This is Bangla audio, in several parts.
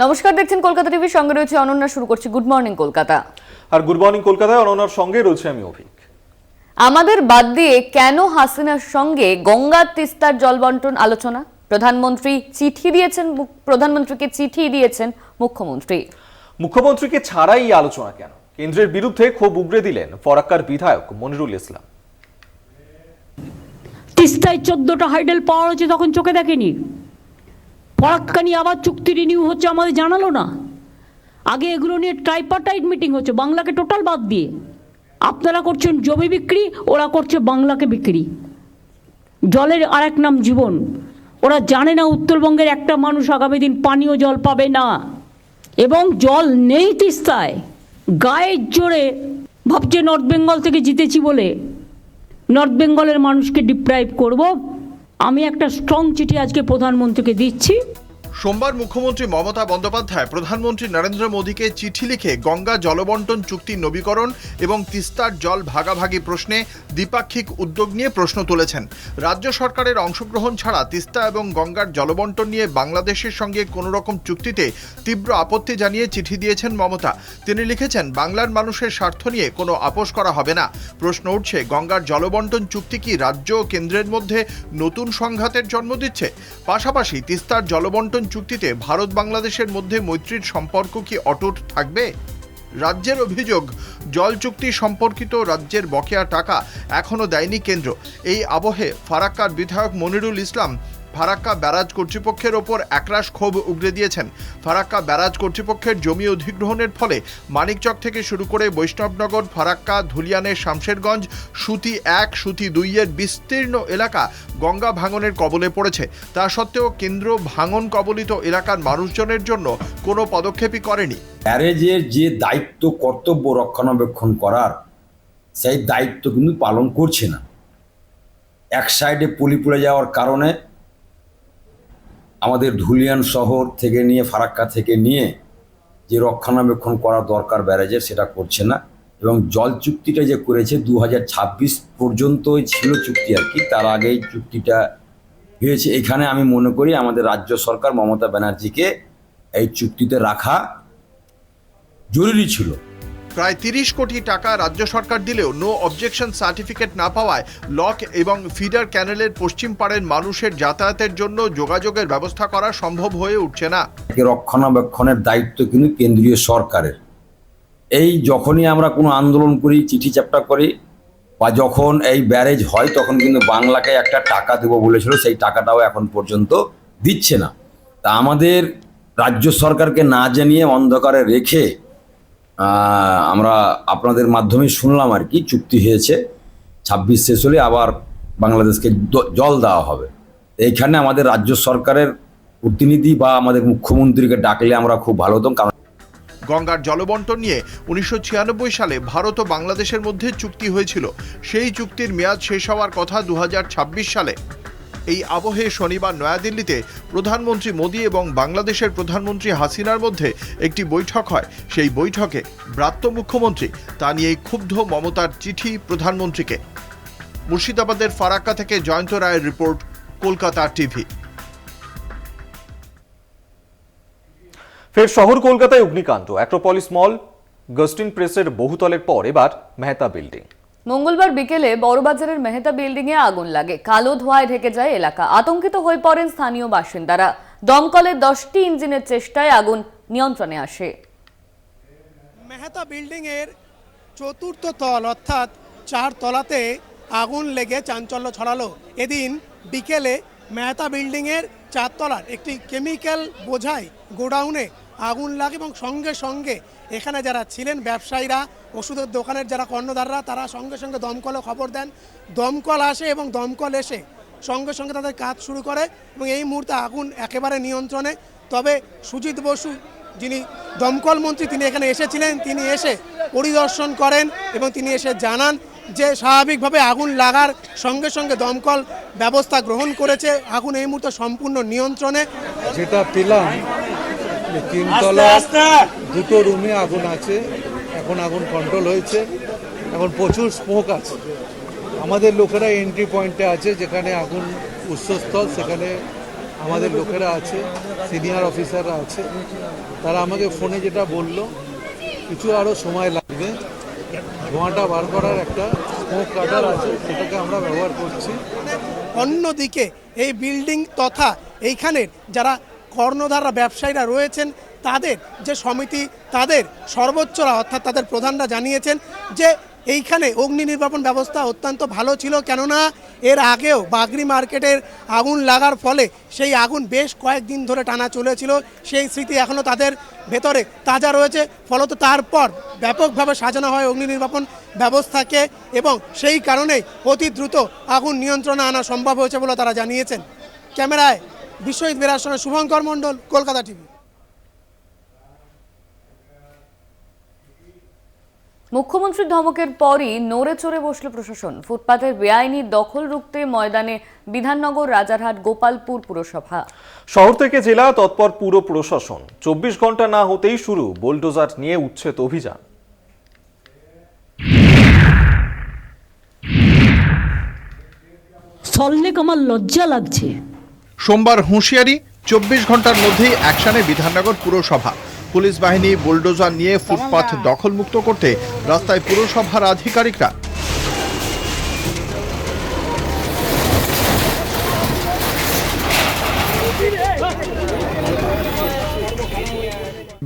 নমস্কার, দেখছেন কলকাতা টিভির সঙ্গে রয়েছে অনন্যা। শুরু করছি গুড মর্নিং কলকাতা। আর গুড মর্নিং কলকাতায় অনন্যার সঙ্গে রয়েছে আমি অভিক। আমাদের বাদ দিয়ে কেন হাসিনার সঙ্গে গঙ্গা তিস্তার জল বন্টন আলোচনা? প্রধানমন্ত্রীকে চিঠি দিয়েছেন মুখ্যমন্ত্রী। মুখ্যমন্ত্রীকে ছাড়াই এই আলোচনা কেন? কেন্দ্রের বিরুদ্ধে ক্ষোভ উগরে দিলেন ফরাক্কার বিধায়ক মনিরুল ইসলাম। তিস্তায় 14টা হাইডেল পাওয়া হয়েছে, তখন চোখে দেখেনি। ফরাক্কা নিয়ে আবার চুক্তি রিনিউ হচ্ছে, আমাদের জানালো না। আগে এগুলো নিয়ে ট্রাইপার্টাইট মিটিং হচ্ছে, বাংলাকে টোটাল বাদ দিয়ে। আপনারা করছেন জমি বিক্রি, ওরা করছে বাংলাকে বিক্রি। জলের আরেক নাম জীবন। ওরা জানে না উত্তরবঙ্গের একটা মানুষ আগামী দিন পানীয় জল পাবে না, এবং জল নেই তিস্তায়। গায়ের জোরে ভাবছে নর্থ বেঙ্গল থেকে জিতেছি বলে নর্থ বেঙ্গলের মানুষকে ডিপ্রাইভ করব। আমি একটা স্ট্রং চিঠি আজকে প্রধানমন্ত্রীকে দিচ্ছি। সোমবার মুখ্যমন্ত্রী মমতা বন্দ্যোপাধ্যায় প্রধানমন্ত্রী নরেন্দ্র মোদীকে চিঠি লিখে গঙ্গা জলবন্টন চুক্তির নবীকরণ এবং তিস্তার জল ভাগাভাগি প্রশ্নে দ্বিপাক্ষিক উদ্যোগ নিয়ে প্রশ্ন তুলেছেন। রাজ্য সরকারের অংশগ্রহণ ছাড়া তিস্তা এবং গঙ্গার জলবন্টন নিয়ে বাংলাদেশের সঙ্গে কোনো রকম চুক্তিতে তীব্র আপত্তি জানিয়ে চিঠি দিয়েছেন মমতা। তিনি লিখেছেন, বাংলার মানুষের স্বার্থ নিয়ে কোনো আপোষ করা হবে না। প্রশ্ন উঠছে, গঙ্গার জলবন্টন চুক্তি কি রাজ্য ও কেন্দ্রের মধ্যে নতুন সংঘাতের জন্ম দিচ্ছে? পাশাপাশি তিস্তার জলবন্টন চুক্তিতে ভারত বাংলাদেশের মধ্যে মৈত্রীর সম্পর্ক কি অটুট থাকবে? রাজ্যের অভিযোগ, জল চুক্তি সম্পর্কিত রাজ্যের বকেয়া টাকা এখনও দেয়নি কেন্দ্র। এই আবহে ফারাক্কার বিধায়ক মনিরুল ইসলাম ফারাক্কা ব্যারাজ কর্তৃপক্ষের ওপর একরাশ ক্ষোভ উগরে দিয়েছেন। ফারাক্কা ব্যারাজ কর্তৃপক্ষের জমি অধিগ্রহণের ফলে মানিকচক থেকে শুরু করে বৈষ্ণবনগর, ফারাক্কা, ধুলিয়ানের শামশেরগঞ্জ, সুতি 1, সুতি 2-এর বিস্তীর্ণ এলাকা গঙ্গা ভাঙনের কবলে পড়েছে। তা সত্ত্বেও কেন্দ্র ভাঙন কবলিত এলাকার মানুষজনের জন্য কোনো পদক্ষেপই করেনি। ব্যারেজের যে দায়িত্ব কর্তব্য রক্ষণাবেক্ষণ করার, সেই দায়িত্ব কিন্তু পালন করছে না। এক সাইডে পলি পড়ে যাওয়ার কারণে আমাদের ধুলিয়ান শহর থেকে নিয়ে, ফারাক্কা থেকে নিয়ে যে রক্ষণাবেক্ষণ করা দরকার ব্যারেজের, সেটা করছে না। এবং জল চুক্তিটা যে করেছে 2026 পর্যন্তই ছিল চুক্তি আর কি, তার আগেই চুক্তিটা হয়েছে। এখানে আমি মনে করি আমাদের রাজ্য সরকার মমতা ব্যানার্জিকে এই চুক্তিতে রাখা জরুরি ছিল। প্রায় 30 কোটি টাকা রাজ্য সরকার দিলেও নো অবজেকশন সার্টিফিকেট না পাওয়ায় লক এবং ফিডার ক্যানেলের পশ্চিম পাড়ের মানুষের যাতায়াতের জন্য যোগাযোগের ব্যবস্থা করা সম্ভব হয়ে উঠছে না। রক্ষণাবেক্ষণের দায়িত্ব কিন্তু কেন্দ্রীয় সরকারের। এই যখনই আমরা কোনো আন্দোলন করি, চিঠি চাপটা করি, বা যখন এই ব্যারেজ হয়, তখন কিন্তু বাংলাকে একটা টাকা দেবো বলেছিল, সেই টাকাটাও এখন পর্যন্ত দিচ্ছে না। তা আমাদের রাজ্য সরকারকে না জানিয়ে অন্ধকারে রেখে আমরা আপনাদের মাধ্যমে শুনলাম আর কি, চুক্তি হয়েছে 26 শেষ হলে আবার বাংলাদেশকে জল দেওয়া হবে। এইখানে আমাদের রাজ্য সরকারের প্রতিনিধি বা আমাদের মুখ্যমন্ত্রীকে ডাকলে আমরা খুব ভালো হতাম। কারণ গঙ্গার জলবন্টন নিয়ে 1996 সালে ভারত ও বাংলাদেশের মধ্যে চুক্তি হয়েছিল। সেই চুক্তির মেয়াদ শেষ হওয়ার কথা 2026 সালে। এই আবহে শনিবার নয়াদিল্লিতে প্রধানমন্ত্রী মোদী এবং বাংলাদেশের প্রধানমন্ত্রী হাসিনার মধ্যে একটি বৈঠক হয়। সেই বৈঠকে ব্রাত্য মুখ্যমন্ত্রী তা নিয়ে ক্ষুব্ধ মমতার চিঠি প্রধানমন্ত্রীকে। মুর্শিদাবাদের ফারাক্কা থেকে জয়ন্ত রায়ের রিপোর্ট, কলকাতা টিভি। ফের শহর কলকাতায় অগ্নিকাণ্ড। অ্যাক্রোপলিস মল, গাস্টিন প্রেসের বহুতলের পর এবার মেহতা বিল্ডিং। মঙ্গলবার বিকেলে বড়বাজারের মেহতা বিল্ডিং এ আগুন লাগে। কালো ধোঁয়ায় ঢেকে যায় এলাকা। আতঙ্কিত হয়ে পড়েন স্থানীয় বাসিন্দারা। দমকলের 10টি ইঞ্জিনের চেষ্টায় আগুন নিয়ন্ত্রণে আসে। মেহতা বিল্ডিং এর 4র্থ তল অর্থাৎ 4 তলাতে আগুন লেগে চাঞ্চল্য ছড়ালো। এদিন বিকেলে মেহতা বিল্ডিং এর 4 তলার একটি কেমিক্যাল বোঝাই গোডাউনে আগুন লাগে এবং সঙ্গে সঙ্গে এখানে যারা ছিলেন ব্যবসায়ীরা, ওষুধের দোকানের যারা কর্ণধাররা, তারা সঙ্গে সঙ্গে দমকলে খবর দেন। দমকল আসে এবং দমকল এসে সঙ্গে সঙ্গে তাদের কাজ শুরু করে এবং এই মুহূর্তে আগুন একেবারে নিয়ন্ত্রণে। তবে সুজিত বসু, যিনি দমকল মন্ত্রী, তিনি এখানে এসেছিলেন। তিনি এসে পরিদর্শন করেন এবং তিনি এসে জানান যে স্বাভাবিকভাবে আগুন লাগার সঙ্গে সঙ্গে দমকল ব্যবস্থা গ্রহণ করেছে। আগুন এই মুহূর্তে সম্পূর্ণ নিয়ন্ত্রণে। যেটা পেলাম, 3 তলা 2টো রুমে আগুন আছে। এখন আগুন কন্ট্রোল হয়েছে। এখন প্রচুর স্মোক আছে। আমাদের লোকেরা এন্ট্রি পয়েন্টে আছে, যেখানে আগুন উৎসস্থল, সেখানে আমাদের লোকেরা আছে, সিনিয়র অফিসাররা আছে, তারা আমাকে ফোনে যেটা বললো কিছু আরও সময় লাগবে। ধোঁয়াটা বার করার একটা স্মোক কাটার আছে, সেটাকে আমরা ব্যবহার করছি। অন্যদিকে এই বিল্ডিং তথা এইখানের যারা কর্ণধাররা ব্যবসায়ীরা রয়েছেন তাদের যে সমিতি, তাদের সর্বোচ্চরা অর্থাৎ তাদের প্রধানরা জানিয়েছেন যে এইখানে অগ্নি নির্বাপন ব্যবস্থা অত্যন্ত ভালো ছিল, কেননা এর আগেও বাগরি মার্কেটের আগুন লাগার ফলে সেই আগুন বেশ কয়েকদিন ধরে টানা চলেছিল। সেই স্মৃতি এখনও তাদের ভেতরে তাজা রয়েছে। ফলত তারপর ব্যাপকভাবে সাজানো হয় অগ্নি নির্বাপন ব্যবস্থাকে এবং সেই কারণেই অতি দ্রুত আগুন নিয়ন্ত্রণে আনা সম্ভব হয়েছে বলে তারা জানিয়েছেন। ক্যামেরায় বিশ্বজিৎ বেরার সঙ্গে শুভঙ্কর মণ্ডল, কলকাতা টিভি। মুখ্যমন্ত্রীর ধমকের পরই নড়ে চড়ে বসল প্রশাসন। ফুটপাতের বেআইনি দখল রুখতে ময়দানে বিধাননগর, রাজারহাট, গোপালপুর পুরসভা। শহর থেকে জেলা তৎপর পুর প্রশাসন। 24 ঘন্টা না হতেই শুরু বোলডোজার নিয়ে উচ্ছেদ অভিযান। সল্লেক আমার লজ্জা লাগছে। সোমবার হুঁশিয়ারি, 24 ঘন্টার মধ্যেই অ্যাকশনে বিধাননগর পুরসভা। পুলিশ বাহিনী বুলডোজার নিয়ে ফুটপাথ দখলমুক্ত করতে রাস্তায় পুরসভার আধিকারিকরা।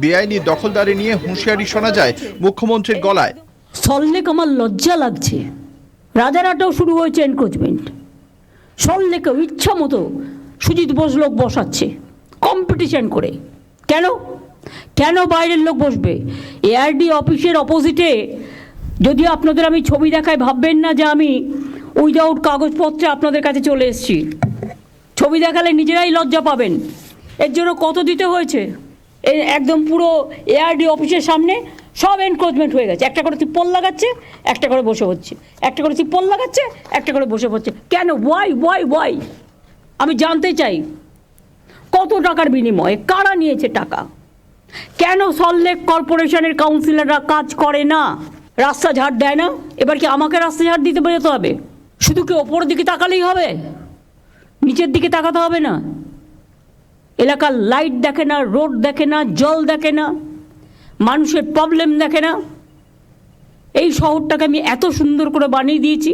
বেআইনি দখলদারি নিয়ে হুঁশিয়ারি শোনা যায় মুখ্যমন্ত্রীর গলায়। সল্লেক আমার লজ্জা লাগছে। রাজারহাটেও শুরু হয়েছে এনক্রোচমেন্ট। সল্লেকেও ইচ্ছা মতো সুজিত বোস লোক বসাচ্ছে কম্পিটিশন করে। কেন কেন বাইরের লোক বসবে? এআরডি অফিসের অপোজিটে, যদিও আপনাদের আমি ছবি দেখাই ভাববেন না যে আমি উইদাউট কাগজপত্রে আপনাদের কাছে চলে এসেছি। ছবি দেখালে নিজেরাই লজ্জা পাবেন। এর জন্য কত দিতে হয়েছে? এই একদম পুরো এআরডি অফিসের সামনে সব এনক্রোচমেন্ট হয়ে গেছে। একটা করে তিপ্পল লাগাচ্ছে, একটা করে বসে হচ্ছে, একটা করে তিপ্পল লাগাচ্ছে, একটা করে বসে হচ্ছে। কেন? ওয়াই? আমি জানতে চাই কত টাকার বিনিময়ে কারা নিয়েছে টাকা? কেন সল্লেক কর্পোরেশনের কাউন্সিলররা কাজ করে না? রাস্তা ঝাড় দেয় না? এবার কি আমাকে রাস্তা ঝাড় দিতে বেরোতে হবে? শুধু কি ওপরের দিকে তাকালেই হবে? নিচের দিকে তাকাতে হবে না? এলাকার লাইট দেখে না, রোড দেখে না, জল দেখে না, মানুষের প্রবলেম দেখে না? এই শহরটাকে আমি এত সুন্দর করে বানিয়ে দিয়েছি।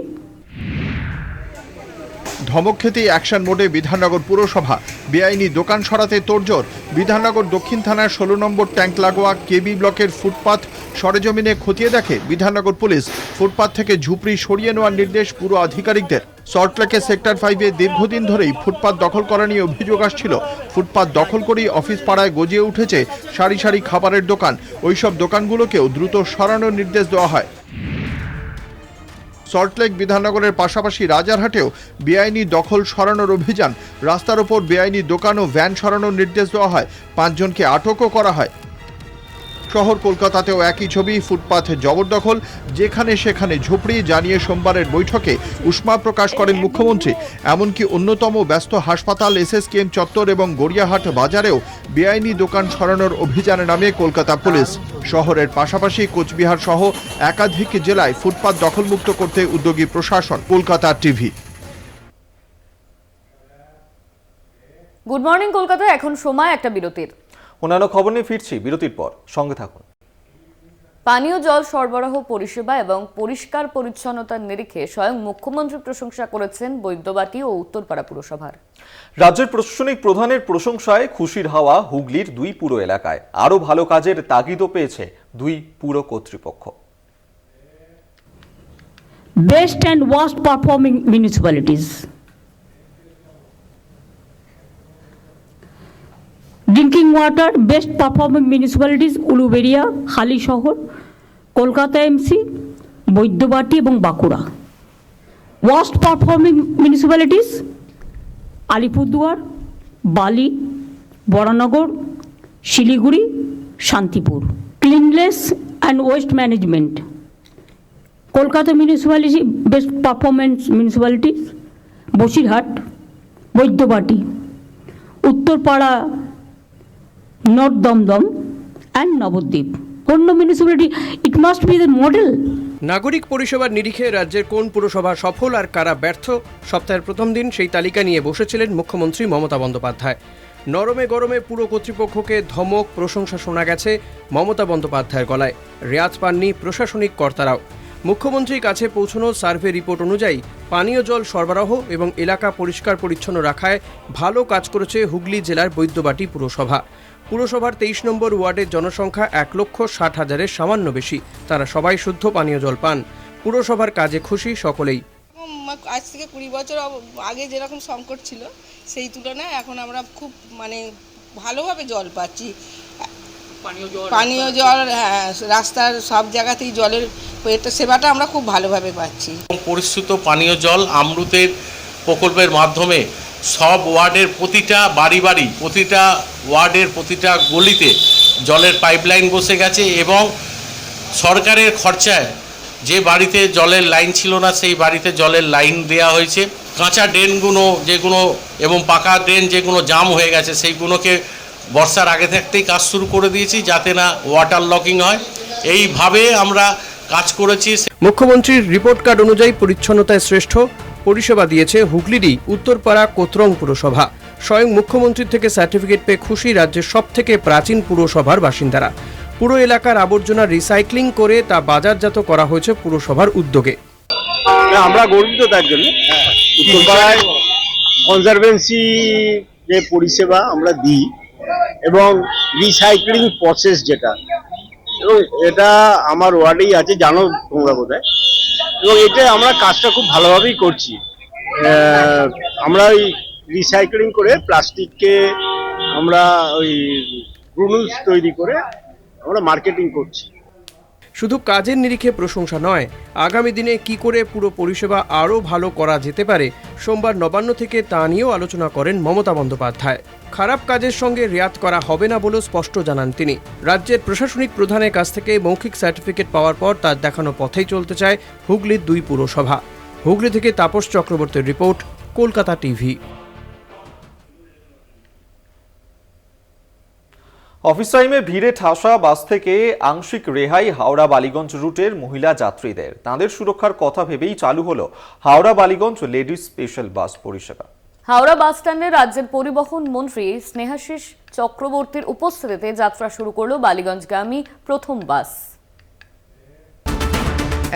ধমক খেতেই অ্যাকশন মোডে বিধাননগর পুরসভা। বেআইনি দোকান সরাতে তোড়জোড়। বিধাননগর দক্ষিণ থানার 16 নম্বর ট্যাঙ্ক লাগোয়া কেবি ব্লকের ফুটপাথ সরেজমিনে খতিয়ে দেখে বিধাননগর পুলিশ। ফুটপাথ থেকে ঝুপড়ি সরিয়ে নেওয়ার নির্দেশ পুরো আধিকারিকদের। সল্টলেকে সেক্টর 5-এ দীর্ঘদিন ধরেই ফুটপাথ দখল করা নিয়ে অভিযোগ আসছিল। ফুটপাথ দখল করেই অফিস পাড়ায় গজিয়ে উঠেছে সারি সারি খাবারের দোকান। ওইসব দোকানগুলোকেও দ্রুত সরানোর নির্দেশ দেওয়া হয়। সল্টলেক বিধাননগরের পাশাপাশি রাজারহাটেও বেআইনি দখল সরানোর অভিযান। রাস্তার ওপর বেআইনি দোকান ও ভ্যান সরানোর নির্দেশ দেওয়া হয়। 5 জনকে আটকও করা হয়। শহর কলকাতাতেও একই ছবি। ফুটপাথ জবরদখল, যেখানে সেখানে ঝুপড়ি জানিয়ে সোমবারের বৈঠকে উষ্মা প্রকাশ করেন মুখ্যমন্ত্রী। এমনকি অন্যতম ব্যস্ত হাসপাতাল, এসএসকেএম চত্বর এবং গড়িয়াহাট বাজারেও বেআইনি দোকান সরানোর অভিযানে নামে কলকাতা পুলিশ। শহরের পাশাপাশি কোচবিহার সহ একাধিক জেলায় ফুটপাথ দখলমুক্ত করতে উদ্যোগী প্রশাসন। Kolkata TV. Good morning Kolkata. এখন সময় একটা বিরতির। অন্যান্য খবর নিয়ে ফিরছি বিরতির পর, সঙ্গে থাকুন। পানীয় জল সরবরাহ পরিষেবা এবং পরিষ্কার পরিচ্ছন্নতার নিরিখে স্বয়ং মুখ্যমন্ত্রী প্রশংসা করেছেন বৈদ্যবাটি ও উত্তরপাড়া পুরসভার। রাজ্যের প্রশাসনিক প্রধানের প্রশংসায় খুশির হাওয়া হুগলির 2 পুর এলাকায়। আরও ভালো কাজের তাগিদও পেয়েছে 2 পুর কর্তৃপক্ষ। Best and worst performing municipalities. Drinking water best performing municipalities Uluberia, Halisahar, Kolkata MC, Baidyabati এবং Bankura. Worst performing municipalities Alipurduar, Bally, Baranagar, Siliguri, Santipur. Cleanness and waste management Kolkata municipality best performance municipalities Basirhat, Baidyabati, Uttarpara, north Dumdum and Navadvip. Hondo municipality, it must be the model নাগরিক পরিষেবার নিরিখে রাজ্যের কোন পুরসভা সফল আর কারা ব্যর্থ, সপ্তাহের প্রথম দিন সেই তালিকা নিয়ে বসেছিলেন মুখ্যমন্ত্রী মমতা বন্দ্যোপাধ্যায়। নরমে গরমে পুরো কর্তৃপক্ষকে ধমক প্রশংসা শোনা গেছে মমতা বন্দ্যোপাধ্যায়ের গলায়। রেয়াত পাননি প্রশাসনিক কর্তারাও। মুখ্যমন্ত্রীর কাছে পৌঁছানো সার্ভে রিপোর্ট অনুযায়ী পানীয় জল সরবরাহ এবং এলাকা পরিষ্কার পরিচ্ছন্ন রাখায় ভালো কাজ করেছে হুগলি জেলার বৈদ্যবাটি পুরসভা। পুরসভার 23 নম্বর ওয়ার্ডের জনসংখ্যা 1,60,000-এর সামান্য বেশি। তারা সবাই শুদ্ধ পানীয় জল পান। পুরসভার কাজে খুশি সকলেই। আজ থেকে 20 বছর আগে যেরকম সংকট ছিল সেই তুলনায় এখন আমরা খুব ভালোভাবে জল পাচ্ছি। পানীয় জল, হ্যাঁ, রাস্তার সব জায়গাতেই জলের সেবাটা আমরা খুব ভালোভাবে পাচ্ছি। পরিশ্রুত পানীয় জল অমৃতের প্রকল্পের মাধ্যমে সব ওয়ার্ডের প্রতিটা বাড়ি প্রতিটা ওয়ার্ডের প্রতিটা গলিতে জলের পাইপলাইন বসে গেছে এবং সরকারের খরচায় যে বাড়িতে জলের লাইন ছিল না সেই বাড়িতে জলের লাইন দেওয়া হয়েছে। কাঁচা ড্রেনগুলো যেগুলো এবং পাকা ড্রেন যেগুলো জাম হয়ে গেছে সেইগুলোকে বর্ষার আগে থাকতেই কাজ শুরু করে দিয়েছি যাতে না ওয়াটার লকিং হয়। এইভাবে আমরা কাজ করেছি। মুখ্যমন্ত্রীর রিপোর্ট কার্ড অনুযায়ী পরিচ্ছন্নতায় শ্রেষ্ঠ পরিষেবা দিয়েছে হুগলিরই উত্তরপাড়া কোতরং পুরসভা। স্বয়ং মুখ্যমন্ত্রীর থেকে সার্টিফিকেট পেয়ে খুশি রাজ্যের সবথেকে প্রাচীন পুরসভার বাসিন্দারা। পুরো এলাকার আবর্জনা রিসাইক্লিং করে তা বাজারজাত করা হয়েছে পুরসভার উদ্যোগে। আমরা গর্বিত তার জন্য। উত্তরপাড়ায় কনজারভেন্সি যে পরিষেবা আমরা দিই এবং রিসাইক্লিং প্রসেস যেটা, এবং এটা আমার ওয়ার্ডেই আছে, জানো তোমরা বোধহয়, এবং এটা আমরা কাজটা খুব ভালোভাবেই করছি। আমরা ওই রিসাইক্লিং করে প্লাস্টিককে আমরা ওই গ্রানুলস তৈরি করে আমরা মার্কেটিং করছি। শুধু কাজের নিরিখে প্রশংসা নয়, আগামী দিনে কি করে পুরো পরিষেবা আরও ভালো করা যেতে পারে সোমবার নবান্ন থেকে তা নিয়েও আলোচনা করেন মমতা বন্দ্যোপাধ্যায়। খারাপ কাজের সঙ্গে রেয়াত করা হবে না বলেও স্পষ্ট জানান তিনি। রাজ্যের প্রশাসনিক প্রধানের কাছ থেকে মৌখিক সার্টিফিকেট পাওয়ার পর তার দেখানো পথেই চলতে চায় হুগলির 2 পুরসভা। হুগলি থেকে তাপস চক্রবর্তীর রিপোর্ট, কলকাতা টিভি। অফিস টাইমে ভিড়ে ঠাসা বাস থেকে আংশিক রেহাই হাওড়া বালিগঞ্জ রুটের মহিলা যাত্রীদের। তাঁদের সুরক্ষার কথা ভেবেই চালু হলো Howrah Ballygunge ladies special bus পরিষেবা। হাওড়া বাস স্ট্যান্ডে রাজ্যের পরিবহন মন্ত্রী স্নেহাশিস চক্রবর্তীর উপস্থিতিতে যাত্রা শুরু করলো বালিগঞ্জগামী প্রথম বাস।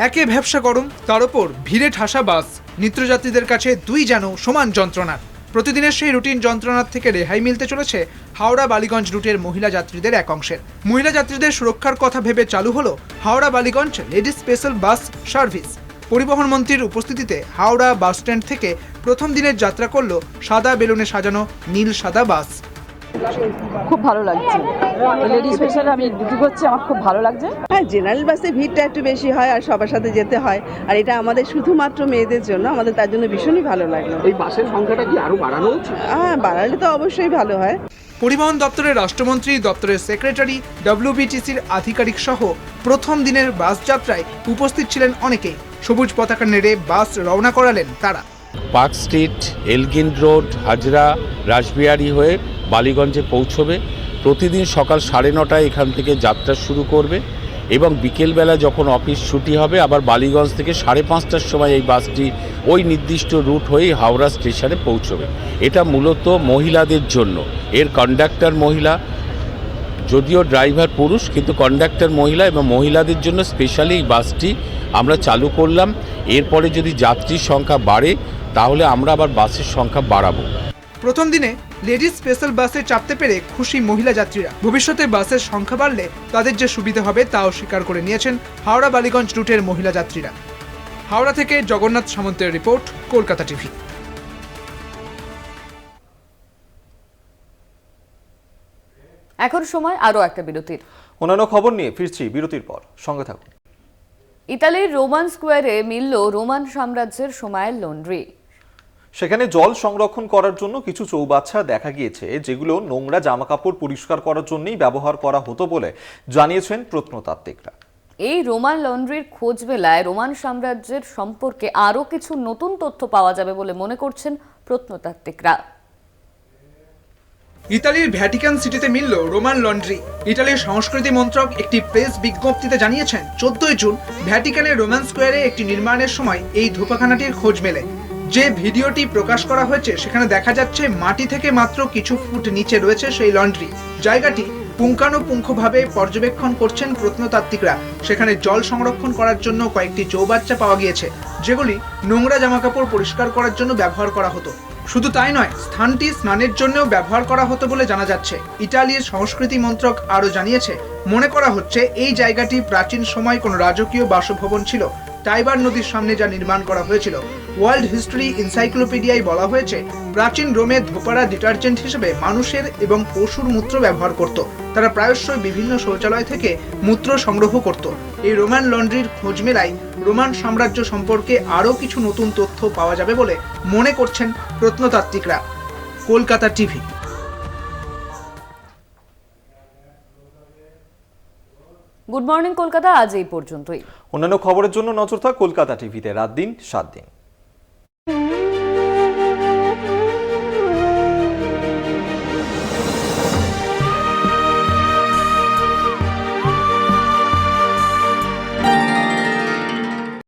একে ভ্যাবসা গরম, তার উপর ভিড়ে ঠাসা বাস, নিত্যযাত্রীদের কাছে দুই যেন সমান যন্ত্রণার। প্রতিদিনের সেই রুটিন যন্ত্রণার থেকে রেহাই মিলতে চলেছে হাওড়া বালিগঞ্জ রুটের মহিলা যাত্রীদের এক অংশের। মহিলা যাত্রীদের সুরক্ষার কথা ভেবে চালু হলো Howrah Ballygunge ladies special bus service. পরিবহন মন্ত্রীর উপস্থিতিতে হাওড়া বাস স্ট্যান্ড থেকে প্রথম দিনের যাত্রা করলো সাদা বেলুনে সাজানো নীল সাদা বাস। খুব ভালো লাগছে, লেডি স্পেশাল আমি ডিউটি করছি, আমার খুব ভালো লাগছে। হ্যাঁ, জেনারেল বাসে ভিড়টা একটু বেশি হয় আর সবার সাথে যেতে হয়, আর এটা আমাদের শুধুমাত্র মেয়েদের জন্য, আমাদের তার জন্য ভীষণই ভালো লাগলো। এই বাসের সংখ্যাটা কি আরো বাড়ানো উচিত? হ্যাঁ, বাড়ালে তো অবশ্যই ভালো হয়। পরিবহন দপ্তরের রাষ্ট্রমন্ত্রী, দপ্তরের সেক্রেটারি, WBTCর আধিকারিক সহ প্রথম দিনের বাস যাত্রায় উপস্থিত ছিলেন অনেকেই। সবুজ পতাকা নেড়ে বাস রওনা করালেন তারা। Park street, Elgin road, Hazra, Rashbehari হয়ে বালিগঞ্জে পৌঁছবে। প্রতিদিন সকাল 9:30 এখান থেকে যাত্রা শুরু করবে এবং বিকেলবেলা যখন অফিস ছুটি হবে আবার বালিগঞ্জ থেকে 5:30টার সময় এই বাসটি ওই নির্দিষ্ট রুট হয়েই হাওড়া স্টেশনে পৌঁছবে। এটা মূলত মহিলাদের জন্য। এর কন্ডাক্টর মহিলা, যদিও ড্রাইভার পুরুষ, কিন্তু কন্ডাক্টর মহিলা, এবং মহিলাদের জন্য স্পেশালি এই বাসটি আমরা চালু করলাম। এরপরে যদি যাত্রীর সংখ্যা বাড়ে তাহলে আমরা আবার বাসের সংখ্যা বাড়াবো। প্রথম দিনে লেডিস স্পেশাল বাসে চাপতে পেরে খুশি মহিলা যাত্রীরা। ভবিষ্যতে বাসের সংখ্যা বাড়লে তাদের যে সুবিধা হবে তাও স্বীকার করে নিয়েছেন হাওড়া বালিগঞ্জ রুটের মহিলা যাত্রীরা। হাওড়া থেকে জগন্নাথ সামন্তের রিপোর্ট, কলকাতা টিভি। এখন সময় আরো একটা বিরতির। অন্যান্য খবর নিয়ে ফিরছি বিরতির পর, সঙ্গে থাকুন। ইতালির রোমান স্কোয়ারে মিলল রোমান সাম্রাজ্যের সময়ের লন্ড্রি। সেখানে জল সংরক্ষণ করার জন্য কিছু চৌবাচ্চা দেখা গিয়েছে, যেগুলো নোংরা জামাকাপড় পরিষ্কার করার জন্যই ব্যবহার করা হতো বলে জানিয়েছেন প্রত্নতাত্ত্বিকরা। এই রোমান লন্ড্রির খোঁজ মেলায় রোমান সাম্রাজ্যের সম্পর্কে আরও কিছু নতুন তথ্য পাওয়া যাবে বলে মনে করছেন প্রত্নতাত্ত্বিকরা। ইতালির ভ্যাটিকান সিটিতে মিলল রোমান লন্ড্রি। ইতালির সংস্কৃতি মন্ত্রক একটি প্রেস বিজ্ঞপ্তিতে জানিয়েছেন 14 জুন ভ্যাটিকানের রোমান স্কোয়ারে একটি নির্মাণের সময় এই ধোপাখানাটির খোঁজ মেলে। যে ভিডিওটি প্রকাশ করা হয়েছে সেখানে দেখা যাচ্ছে মাটি থেকে মাত্র কিছু ফুট নিচে রয়েছে সেই লন্ড্রি। জায়গাটি পুঙ্খানুপুঙ্খভাবে পর্যবেক্ষণ করছেন প্রত্নতাত্ত্বিকরা। সেখানে জল সংরক্ষণ করার জন্য কয়েকটি চৌবাচ্চা পাওয়া গিয়েছে, যেগুলি নোংরা জামাকাপড় পরিষ্কার করার জন্য ব্যবহার করা হতো। শুধু তাই নয়, স্থানটি স্নানের জন্যও ব্যবহার করা হতো বলে জানা যাচ্ছে। ইতালির সংস্কৃতি মন্ত্রক আরও জানিয়েছে, মনে করা হচ্ছে এই জায়গাটি প্রাচীন সময় কোনো রাজকীয় বাসভবন ছিল। টাইবার নদীর সামনে যা নির্মাণ করা হয়েছিল। ওয়ার্ল্ড হিস্ট্রি এনসাইক্লোপিডিয়ায় বলা হয়েছে, প্রাচীন রোমে ধোপারা ডিটারজেন্ট হিসেবে মানুষের এবং পশুর মূত্র ব্যবহার করত। তারা প্রায়শই বিভিন্ন শৌচালয় থেকে মূত্র সংগ্রহ করত। এই রোমান লন্ড্রির খোঁজ মেলায় রোমান সাম্রাজ্য সম্পর্কে আরও কিছু নতুন তথ্য পাওয়া যাবে বলে মনে করছেন প্রত্নতাত্ত্বিকরা। Kolkata TV. Good morning Kolkata আজ এই পর্যন্তই। অন্যান্য খবরের জন্য নজর থাক কলকাতা টিভিতে রাত দিন 7 দিন।